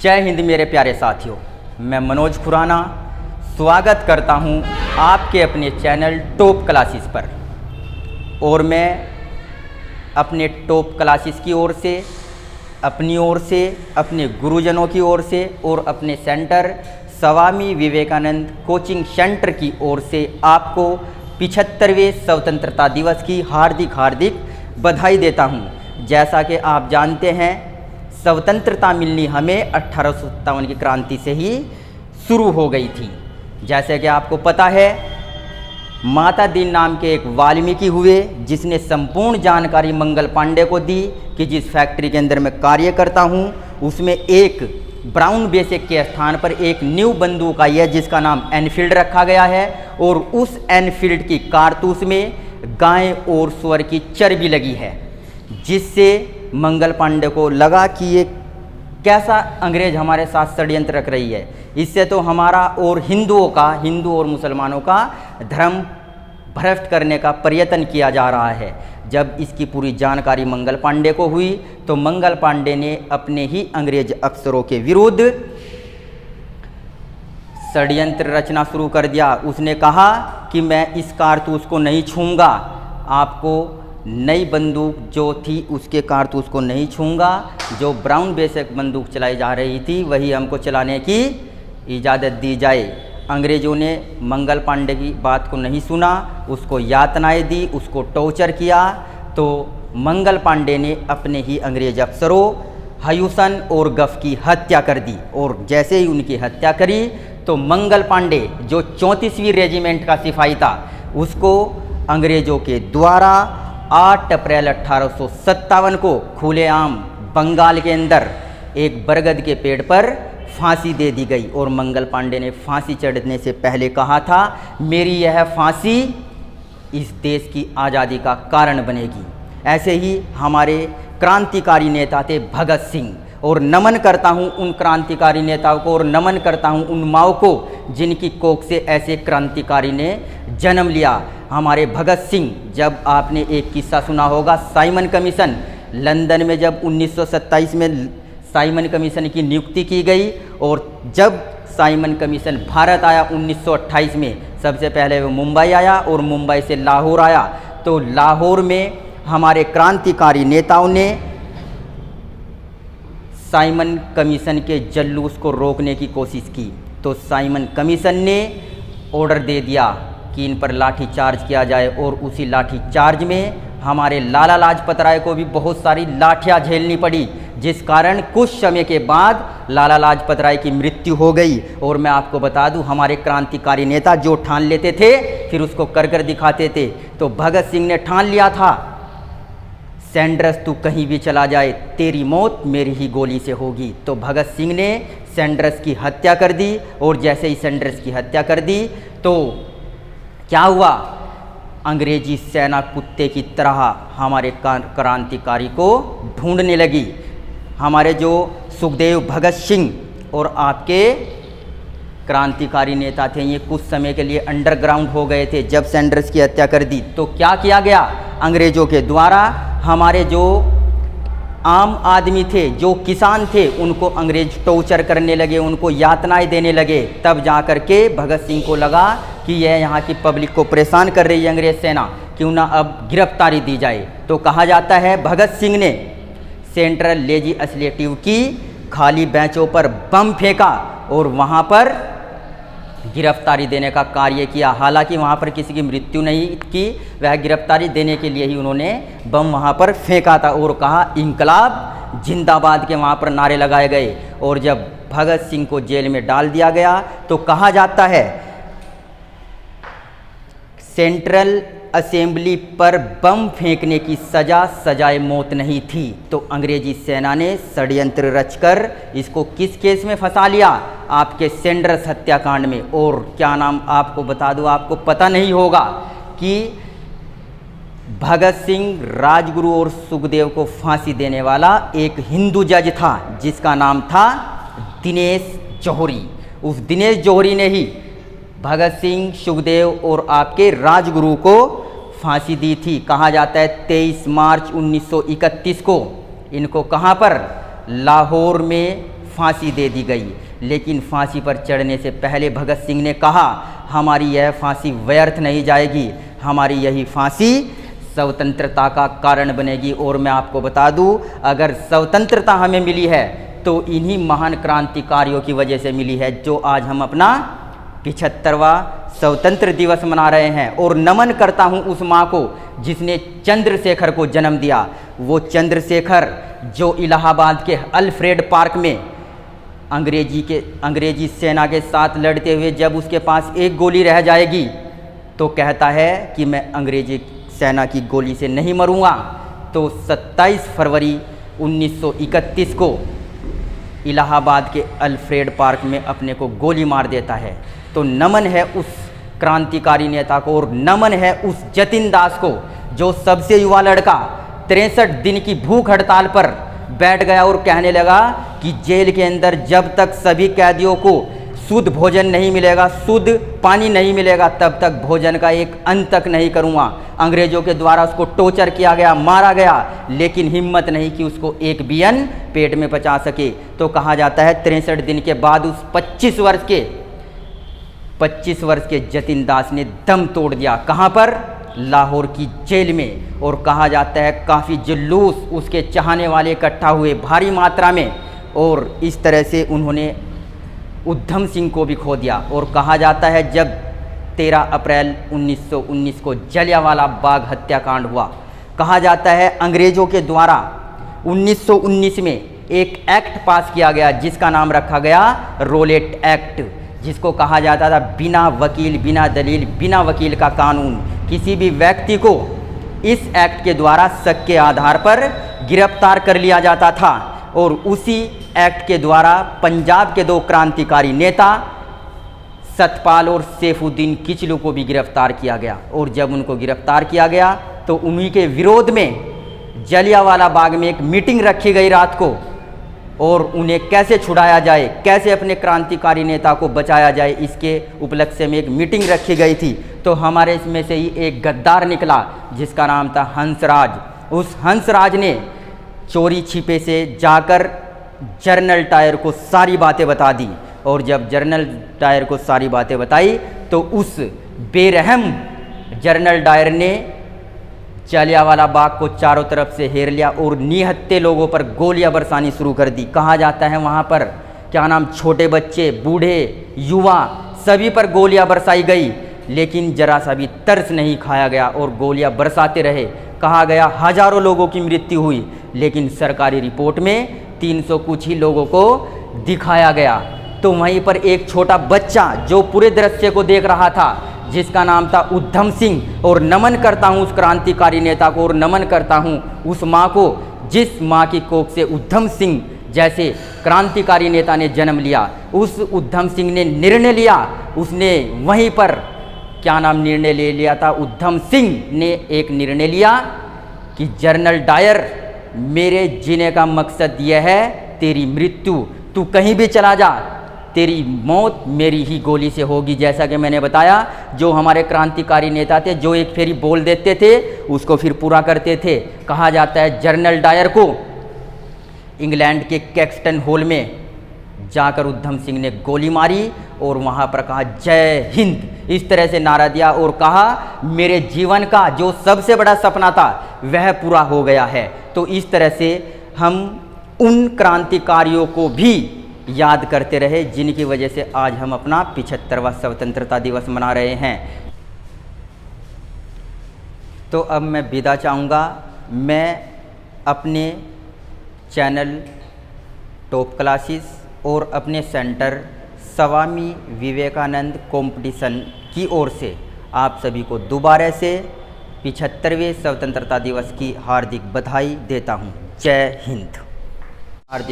जय हिंद मेरे प्यारे साथियों, मैं मनोज खुराना स्वागत करता हूं आपके अपने चैनल टॉप क्लासेस पर। और मैं अपने टॉप क्लासेस की ओर से, अपनी ओर से, अपने गुरुजनों की ओर से और अपने centre Swami Vivekananda coaching centre की ओर से आपको 75वें स्वतंत्रता दिवस की हार्दिक बधाई देता हूं। जैसा कि आप जानते हैं, स्वतंत्रता मिलनी हमें 1857 की क्रांति से ही शुरू हो गई थी। जैसे कि आपको पता है, माता दीन नाम के एक वाल्मीकि हुए जिसने संपूर्ण जानकारी मंगल पांडे को दी कि जिस फैक्ट्री के अंदर मैं कार्य करता हूं उसमें एक ब्राउन बेसिक के स्थान पर एक न्यू बंदूक आई है जिसका नाम एनफील्ड रखा गया है। और उस एनफील्ड की कारतूस में गाय और सुअर की चर्बी लगी है, जिससे मंगल पांडे को लगा कि ये कैसा अंग्रेज हमारे साथ षड्यंत्र रख रही है। इससे तो हमारा और हिंदू और मुसलमानों का धर्म भ्रष्ट करने का प्रयत्न किया जा रहा है। जब इसकी पूरी जानकारी मंगल पांडे को हुई तो मंगल पांडे ने अपने ही अंग्रेज अफसरों के विरुद्ध षड्यंत्र रचना शुरू कर दिया। उसने कहा कि मैं इस कारतूस को नहीं छूँगा, आपको नई बंदूक जो थी उसके कारतूस को नहीं छूँगा, जो ब्राउन बेसिक बंदूक चलाई जा रही थी वही हमको चलाने की इजाज़त दी जाए। अंग्रेज़ों ने मंगल पांडे की बात को नहीं सुना, उसको यातनाएं दी, उसको टॉर्चर किया। तो मंगल पांडे ने अपने ही अंग्रेज अफसरों हयूसन और गफ की हत्या कर दी। और जैसे ही उनकी हत्या करी तो मंगल पांडे जो 34वीं रेजिमेंट का सिपाही था उसको अंग्रेज़ों के द्वारा 8 अप्रैल 1857 को खुलेआम बंगाल के अंदर एक बरगद के पेड़ पर फांसी दे दी गई। और मंगल पांडे ने फांसी चढ़ने से पहले कहा था, मेरी यह फांसी इस देश की आज़ादी का कारण बनेगी। ऐसे ही हमारे क्रांतिकारी नेता थे भगत सिंह, और नमन करता हूं उन क्रांतिकारी नेताओं को और नमन करता हूं उन माओं को जिनकी कोख से ऐसे क्रांतिकारी ने जन्म लिया। हमारे भगत सिंह, जब आपने एक किस्सा सुना होगा, साइमन कमीशन लंदन में जब 1927 में साइमन कमीशन की नियुक्ति की गई, और जब साइमन कमीशन भारत आया 1928 में, सबसे पहले वो मुंबई आया और मुंबई से लाहौर आया। तो लाहौर में हमारे क्रांतिकारी नेताओं ने साइमन कमीशन के जल्लूस को रोकने की कोशिश की। तो साइमन कमीशन ने ऑर्डर दे दिया कि इन पर लाठी चार्ज किया जाए, और उसी लाठी चार्ज में हमारे लाला लाजपत राय को भी बहुत सारी लाठियाँ झेलनी पड़ी, जिस कारण कुछ समय के बाद लाला लाजपत राय की मृत्यु हो गई। और मैं आपको बता दूं, हमारे क्रांतिकारी नेता जो ठान लेते थे फिर उसको कर दिखाते थे। तो भगत सिंह ने ठान लिया था, सैंडर्स तू कहीं भी चला जाए, तेरी मौत मेरी ही गोली से होगी। तो भगत सिंह ने सैंडर्स की हत्या कर दी। और जैसे ही सैंडर्स की हत्या कर दी तो क्या हुआ, अंग्रेजी सेना कुत्ते की तरह हमारे क्रांतिकारी को ढूंढने लगी। हमारे जो सुखदेव भगत सिंह और आपके क्रांतिकारी नेता थे, ये कुछ समय के लिए अंडरग्राउंड हो गए थे। जब सैंडर्स की हत्या कर दी तो क्या किया गया, अंग्रेज़ों के द्वारा हमारे जो आम आदमी थे, जो किसान थे, उनको अंग्रेज टॉर्चर करने लगे, उनको यातनाएं देने लगे। तब जा कर के भगत सिंह को लगा कि यह यहाँ की पब्लिक को परेशान कर रही है अंग्रेज सेना, क्यों ना अब गिरफ्तारी दी जाए। तो कहा जाता है भगत सिंह ने सेंट्रल लेजिस्लेटिव की खाली बेंचों पर बम फेंका और वहाँ पर गिरफ्तारी देने का कार्य किया। हालांकि वहाँ पर किसी की मृत्यु नहीं की, वह गिरफ्तारी देने के लिए ही उन्होंने बम वहाँ पर फेंका था और कहा इंकलाब जिंदाबाद के वहाँ पर नारे लगाए गए। और जब भगत सिंह को जेल में डाल दिया गया तो कहा जाता है सेंट्रल असेंबली पर बम फेंकने की सजाए मौत नहीं थी। तो अंग्रेजी सेना ने षड्यंत्र रचकर इसको किस केस में फंसा लिया, आपके सैंडर्स हत्याकांड में। और क्या नाम आपको बता दूं, आपको पता नहीं होगा कि भगत सिंह, राजगुरु और सुखदेव को फांसी देने वाला एक हिंदू जज था जिसका नाम था दिनेश जौहरी। उस दिनेश जौहरी ने ही भगत सिंह, सुखदेव और आपके राजगुरु को फांसी दी थी। कहा जाता है 23 मार्च 1931 को इनको कहाँ पर, लाहौर में फांसी दे दी गई। लेकिन फांसी पर चढ़ने से पहले भगत सिंह ने कहा, हमारी यह फांसी व्यर्थ नहीं जाएगी, हमारी यही फांसी स्वतंत्रता का कारण बनेगी। और मैं आपको बता दूं, अगर स्वतंत्रता हमें मिली है तो इन्हीं महान क्रांतिकारियों की वजह से मिली है, जो आज हम अपना 75वां स्वतंत्र दिवस मना रहे हैं। और नमन करता हूं उस माँ को जिसने चंद्रशेखर को जन्म दिया। वो चंद्रशेखर जो इलाहाबाद के अल्फ्रेड पार्क में अंग्रेजी सेना के साथ लड़ते हुए जब उसके पास एक गोली रह जाएगी तो कहता है कि मैं अंग्रेजी सेना की गोली से नहीं मरूंगा। तो 27 फरवरी 1931 को इलाहाबाद के अल्फ्रेड पार्क में अपने को गोली मार देता है। तो नमन है उस क्रांतिकारी नेता को, और नमन है उस जतिन दास को जो सबसे युवा लड़का 63 दिन की भूख हड़ताल पर बैठ गया और कहने लगा कि जेल के अंदर जब तक सभी कैदियों को शुद्ध भोजन नहीं मिलेगा, शुद्ध पानी नहीं मिलेगा, तब तक भोजन का एक अंत तक नहीं करूँगा। अंग्रेज़ों के द्वारा उसको टॉर्चर किया गया, मारा गया, लेकिन हिम्मत नहीं कि उसको एक बियन पेट में पचा सके। तो कहा जाता है 63 दिन के बाद उस 25 वर्ष के जतिन दास ने दम तोड़ दिया। कहाँ पर? लाहौर की जेल में। और कहा जाता है काफ़ी जुलूस उसके चाहने वाले इकट्ठा हुए भारी मात्रा में, और इस तरह से उन्होंने उधम सिंह को भी खो दिया। और कहा जाता है जब 13 अप्रैल 1919 को जलियांवाला बाग हत्याकांड हुआ, कहा जाता है अंग्रेज़ों के द्वारा 1919 में एक एक्ट पास किया गया जिसका नाम रखा गया रोलेट एक्ट, जिसको कहा जाता था बिना वकील, बिना दलील, बिना वकील का कानून। किसी भी व्यक्ति को इस एक्ट के द्वारा शक के आधार पर गिरफ्तार कर लिया जाता था। और उसी एक्ट के द्वारा पंजाब के 2 क्रांतिकारी नेता सतपाल और सैफुद्दीन किचलू को भी गिरफ्तार किया गया। और जब उनको गिरफ्तार किया गया तो उन्हीं के विरोध में जलियांवाला बाग में एक मीटिंग रखी गई रात को, और उन्हें कैसे छुड़ाया जाए, कैसे अपने क्रांतिकारी नेता को बचाया जाए, इसके उपलक्ष्य में एक मीटिंग रखी गई थी। तो हमारे इसमें से ही एक गद्दार निकला जिसका नाम था हंसराज। उस हंसराज ने चोरी छिपे से जाकर जनरल डायर को सारी बातें बता दी। और जब जनरल डायर को सारी बातें बताई तो उस बेरहम जनरल डायर ने जलियांवाला बाग को चारों तरफ से घेर लिया और निहत्थे लोगों पर गोलियां बरसानी शुरू कर दी। कहा जाता है वहाँ पर क्या नाम, छोटे बच्चे, बूढ़े, युवा, सभी पर गोलियां बरसाई गई, लेकिन जरा सा भी तरस नहीं खाया गया और गोलियां बरसाते रहे। कहा गया हजारों लोगों की मृत्यु हुई, लेकिन सरकारी रिपोर्ट में 300 कुछ ही लोगों को दिखाया गया। तो वहीं पर एक छोटा बच्चा जो पूरे दृश्य को देख रहा था, जिसका नाम था उधम सिंह। और नमन करता हूँ उस क्रांतिकारी नेता को, और नमन करता हूँ उस माँ को जिस माँ की कोख से उधम सिंह जैसे क्रांतिकारी नेता ने जन्म लिया। उस उधम सिंह ने निर्णय लिया, उसने वहीं पर क्या नाम निर्णय ले लिया था, उधम सिंह ने एक निर्णय लिया कि जनरल डायर, मेरे जीने का मकसद यह है तेरी मृत्यु, तू कहीं भी चला जा, तेरी मौत मेरी ही गोली से होगी। जैसा कि मैंने बताया, जो हमारे क्रांतिकारी नेता थे, जो एक फेरी बोल देते थे उसको फिर पूरा करते थे। कहा जाता है जनरल डायर को इंग्लैंड के कैक्सटन हॉल में जाकर उधम सिंह ने गोली मारी और वहाँ पर कहा जय हिंद, इस तरह से नारा दिया और कहा मेरे जीवन का जो सबसे बड़ा सपना था वह पूरा हो गया है। तो इस तरह से हम उन क्रांतिकारियों को भी याद करते रहे जिनकी वजह से आज हम अपना 75वां स्वतंत्रता दिवस मना रहे हैं। तो अब मैं विदा चाहूँगा। मैं अपने चैनल टॉप क्लासेस और अपने सेंटर स्वामी विवेकानंद कंपटीशन की ओर से आप सभी को दोबारा से 75वें स्वतंत्रता दिवस की हार्दिक बधाई देता हूँ। जय हिंद। हार्दिक